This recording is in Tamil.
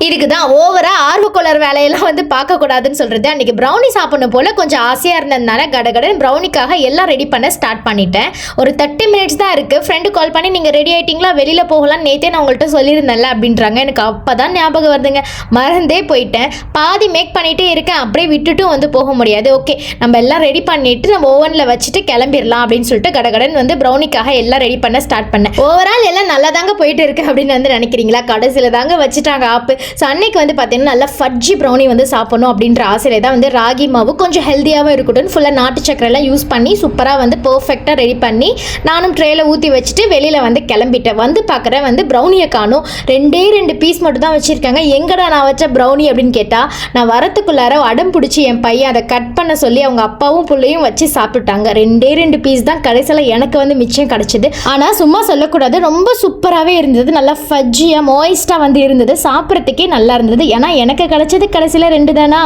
இதுக்கு தான் ஓவராக ஆர்வக்கோளர் வேலையெல்லாம் வந்து பார்க்கக்கூடாதுன்னு சொல்கிறது. அன்றைக்கி ப்ரௌனி சாப்பிடணும் போல் கொஞ்சம் ஆசையாக இருந்ததுனால கடகடன் ப்ரௌனிக்காக எல்லாம் ரெடி பண்ண ஸ்டார்ட் பண்ணிட்டேன். ஒரு 30 மினிட்ஸ் தான் இருக்குது. ஃப்ரெண்டு கால் பண்ணி நீங்கள் ரெடி ஆகிட்டிங்களா, வெளியில் போகலாம், நேற்றே நான் உங்கள்கிட்ட சொல்லியிருந்தேன்ல அப்படின்றாங்க. எனக்கு அப்போ தான் ஞாபகம் வருதுங்க, மறந்தே போயிட்டேன். பாதி மேக் பண்ணிகிட்டே இருக்கேன், அப்படியே விட்டுட்டும் வந்து போக முடியாது. ஓகே, நம்ம எல்லாம் ரெடி பண்ணிவிட்டு நம்ம ஓவனில் வச்சுட்டு கிளம்பிடலாம் அப்படின்னு சொல்லிட்டு கடகடன் வந்து ப்ரௌனிக்காக எல்லாம் ரெடி பண்ண ஸ்டார்ட் பண்ணேன். ஓவரால் எல்லாம் நல்லா தாங்க போயிட்டு இருக்கு அப்படின்னு வந்து நினைக்கிறீங்களா? கடைசியில் தாங்க வச்சுட்டாங்க ஆப்பு. ஸோ அன்னைக்கு வந்து பார்த்தீங்கன்னா நல்லா ஃபட்ஜி ப்ரௌனி வந்து சாப்பிடணும் அப்படின்ற ஆசையில தான் வந்து ராகி மாவு கொஞ்சம் ஹெல்த்தியாகவும் இருக்கட்டும் ஃபுல்லாக நாட்டு சக்கரைலாம் யூஸ் பண்ணி சூப்பராக வந்து பர்ஃபெக்டாக ரெடி பண்ணி நானும் ட்ரேயில் ஊற்றி வச்சுட்டு வெளியில் வந்து கிளம்பிட்டேன். வந்து பார்க்குறேன் வந்து ப்ரௌனியை காணும். 2 பீஸ் மட்டும் தான் வச்சுருக்காங்க. எங்கடா நான் வச்ச ப்ரௌனி அப்படின்னு கேட்டால், நான் வரத்துக்குள்ளார அடம் பிடிச்சி என் பையன் அதை கட் பண்ண சொல்லி அவங்க அப்பாவும் பிள்ளையும் வச்சு சாப்பிட்டுட்டாங்க. 2 பீஸ் தான் கடைசியில் எனக்கு வந்து மிச்சம் கிடச்சிது. ஆனால் சும்மா சொல்லக்கூடாது, ரொம்ப சூப்பராகவே இருந்தது. நல்லா ஃபட்ஜியாக மாய்ஸ்டாக வந்து இருந்தது. சாப்பிட்றதுக்கே நல்லா இருந்தது. ஏன்னா எனக்கு கிடைச்சது கடைசியில் 2 தானா.